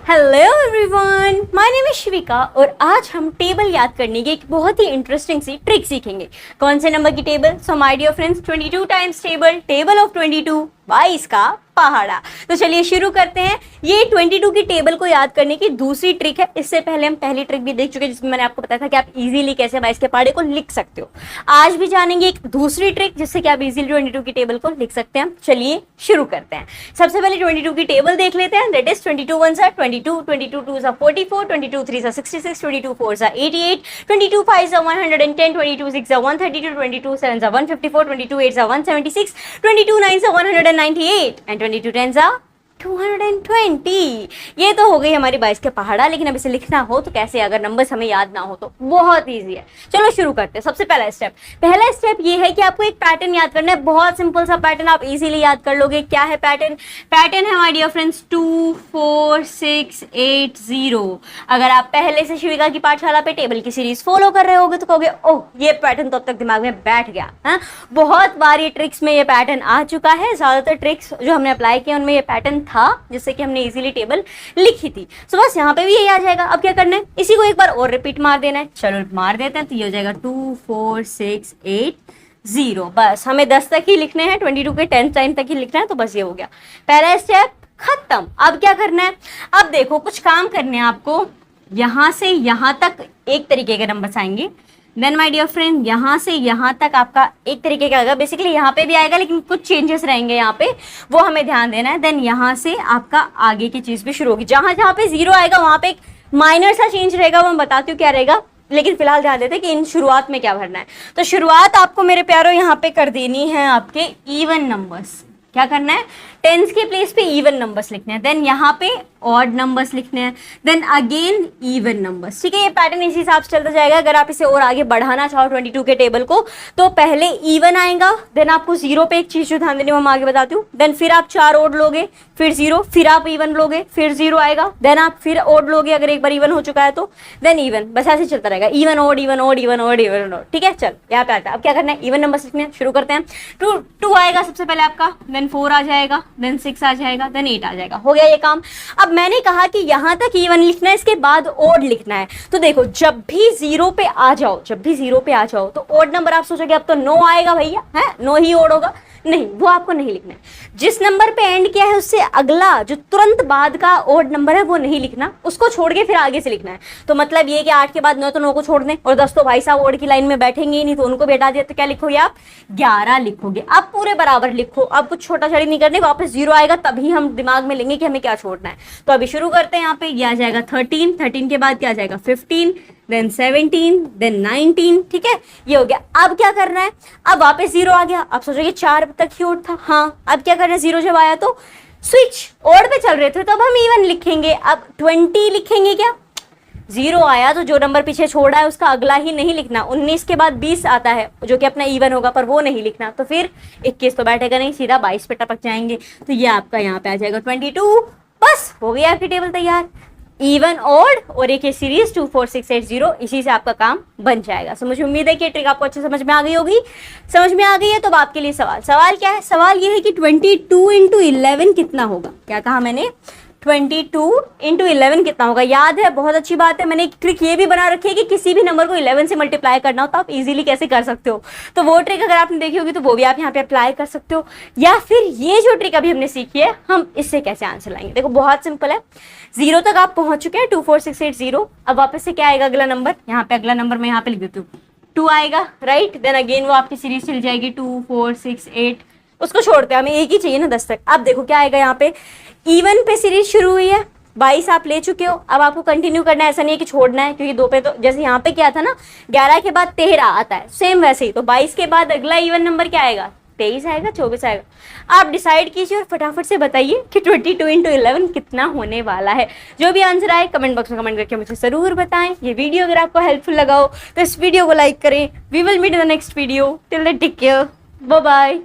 Hello everyone, my name is Shivika और आज हम टेबल याद करने की एक बहुत ही इंटरेस्टिंग सी ट्रिक सीखेंगे। कौन से नंबर की table? So my dear friends, 22 times table, table of 22, 22 का पहाड़ा। तो चलिए शुरू करते हैं। ये 22 की टेबल को याद करने की दूसरी ट्रिक है। इससे पहले हम पहली ट्रिक भी देख चुके हैं जिसमें मैंने आपको बताया था कि आप इजीली कैसे 22 के पहाड़े को लिख सकते हो। आज भी जानेंगे एक दूसरी ट्रिक जिससे कि आप इजीली 22 की टेबल को लिख सकते हैं। चलिए शुरू करते हैं। सबसे पहले 22 की टेबल देख लेते हैं। That is 22 1 are 22, 22 2 are 44, 22 3 are 66, 22 4 are 88, 22 5 are 110, 22 6 are 132, 22 7 are 154, 22 8 are 176, 22 9 are 198 and 22 10 are 220। ये तो हो गई हमारी 22 के पहाड़ा। लेकिन अब इसे लिखना हो तो कैसे, अगर नंबर्स हमें याद ना हो तो? बहुत इजी है। चलो शुरू करते हैं। सबसे पहला स्टेप ये है कि आपको एक पैटर्न याद करना है। बहुत सिंपल सा पैटर्न, आप इजीली याद कर लोगे। क्या है पैटर्न? पैटर्न है माय डियर फ्रेंड्स 2 4 6 8 0। अगर आप पहले से शिविका की पाठशाला पे टेबल की सीरीज फॉलो कर रहे होगे तो कहोगे ओह ये पैटर्न तो अब तक दिमाग में बैठ गया है। बहुत बार ये ट्रिक्स में ये पैटर्न आ चुका है। ज्यादातर ट्रिक्स जो हमने अप्लाई किए उनमें ये पैटर्न था जिससे कि हमने इजीली टेबल लिखी थी। सो बस यहाँ पे भी यही आ जाएगा। अब क्या करना है, इसी को एक बार और रिपीट मार देना है। चलो मार देते हैं। तो ये हो जाएगा 2 4 6 8 0। बस हमें 10 तक ही लिखने हैं, 22 के 10 टाइम तक ही लिखना है। तो बस ये हो गया पहला स्टेप खत्म। अब क्या करना है? अब देखो कुछ काम करने हैं आपको। यहां से यहां तक एक तरीके के नंबर्स आएंगे। देन माय डियर फ्रेंड यहाँ से यहाँ तक आपका एक तरीके का आएगा। बेसिकली यहाँ पे भी आएगा लेकिन कुछ चेंजेस रहेंगे यहाँ पे, वो हमें ध्यान देना है। देन यहाँ से आपका आगे की चीज भी शुरू होगी। जहां जहां पे 0 आएगा वहां पे एक माइनर सा चेंज रहेगा, वो मैं बताती हूँ क्या रहेगा। लेकिन फिलहाल ध्यान देते हैं कि इन शुरुआत में क्या भरना है। तो शुरुआत आपको मेरे प्यारो यहाँ पे कर देनी है आपके इवन नंबर्स। क्या करना है? टेंस के प्लेस पे इवन नंबर्स लिखने हैं। देन यहाँ पे ऑड नंबर्स लिखने हैं। Then again even numbers. ठीक है, ये पैटर्न इसी हिसाब से चलता जाएगा। अगर आप इसे और आगे बढ़ाना चाहो 22 के टेबल को तो पहले इवन आएगा। देन आपको 0 पे एक चीज जो ध्यान देनी है वो मैं आगे बताती हूँ। देन फिर आप 4 ऑड लोगे, फिर 0, फिर आप इवन लोगे, फिर 0 आएगा। देन आप फिर ऑड लोगे अगर एक बार इवन हो चुका है तो। देन इवन, बस ऐसे चलता रहेगा। Even odd even odd even odd even odd. ठीक है, चल यहाँ पे आता है। अब क्या करना है? इवन नंबर्स लिखने शुरू करते हैं। 2 आएगा सबसे पहले आपका, देन 4 आ जाएगा, देन 6 आ जाएगा, देन 8 आ जाएगा। हो गया ये काम। अब मैंने कहा कि यहां तक इवन लिखना है, इसके बाद ओड लिखना है। तो देखो जब भी 0 पे आ जाओ, जब भी 0 पे आ जाओ तो ओड नंबर आप सोचोगे अब तो 9 आएगा भैया, है 9 ही ओड होगा। नहीं, वो आपको नहीं लिखना है। जिस नंबर पे एंड किया है उससे अगला जो तुरंत बाद का ओड नंबर है वो नहीं लिखना, उसको छोड़ के फिर आगे से लिखना है। तो मतलब ये कि 8 के बाद 9 तो 9 को छोड़ दें, और 10 तो भाई साहब ओड की लाइन में बैठेंगे ही नहीं, तो उनको भी हटा दिया। तो क्या लिखोगे आप? 11 लिखोगे। अब पूरे बराबर लिखो, अब कुछ छोटा छोटी नहीं करने। वापस 0 आएगा तभी हम दिमाग में लेंगे कि हमें क्या छोड़ना है। तो अभी शुरू करते हैं। यहाँ पे यह आ जाएगा 13, 13 के बाद क्या आ जाएगा 15, देन 17, देन 19। ठीक है, ये हो गया। अब क्या करना है? अब वापस 0 आ गया। अब सोचोगे 4 तक ही ओड था। हाँ, अब क्या करना है? 0 जब आया तो स्विच, ओड पे चल रहे थे तो अब हम इवन लिखेंगे। अब 20 लिखेंगे। क्या 0 आया तो जो नंबर पीछे छोड़ा है उसका अगला ही नहीं लिखना। 19 के बाद 20 आता है जो कि अपना इवन होगा, पर वो नहीं लिखना। तो फिर 21 तो बैठेगा नहीं, सीधा 22 पे टपक जाएंगे। तो ये आपका यहाँ पे आ जाएगा 22। बस हो गया आपकी टेबल तैयार। इवन ऑड और एक सीरीज 2 4 6 8 0, इसी से आपका काम बन जाएगा। सो मुझे उम्मीद है कि ट्रिक आपको अच्छे समझ में आ गई होगी। समझ में आ गई है तो अब आपके लिए सवाल क्या है? सवाल ये है कि 22 इंटू 11 कितना होगा? क्या कहा मैंने? 22 इंटू 11 कितना होगा? याद है, बहुत अच्छी बात है। मैंने एक ट्रिक ये भी बना रखी है कि किसी भी नंबर को 11 से मल्टीप्लाई करना हो तो आप इजीली कैसे कर सकते हो। तो वो ट्रिक अगर आपने देखी होगी तो वो भी आप यहाँ पे अप्लाई कर सकते हो। या फिर ये जो ट्रिक अभी हमने सीखी है, हम इससे कैसे आंसर लाएंगे। देखो बहुत सिंपल है। 0 तक आप पहुंच चुके हैं, 2 4 6 8 0। अब वापस से क्या आएगा अगला नंबर? यहाँ पे अगला नंबर मैं यहाँ पे लिख देती हूँ 2 आएगा, राइट। देन अगेन वो आपकी सीरीज चल जाएगी 2 4 6 8। उसको छोड़ते हैं, हमें एक ही चाहिए ना 10 तक। अब देखो क्या आएगा यहाँ पे? इवन पे सीरीज शुरू हुई है, 22 आप ले चुके हो। अब आपको कंटिन्यू करना है, ऐसा नहीं है कि छोड़ना है, क्योंकि 2 पे तो जैसे यहाँ पे क्या था ना, 11 के बाद 13 आता है, सेम वैसे ही। तो 22 के बाद अगला इवन नंबर क्या आएगा? 23 आएगा, 24 आएगा। आप डिसाइड कीजिए और फटाफट से बताइए कि 22 इंटू 11 कितना होने वाला है। जो भी आंसर आए कमेंट बॉक्स में कमेंट करके मुझे जरूर बताएं। ये वीडियो अगर आपको हेल्पफुल लगा हो तो इस वीडियो को लाइक करें। We will meet in the next video. Till then take care, bye bye.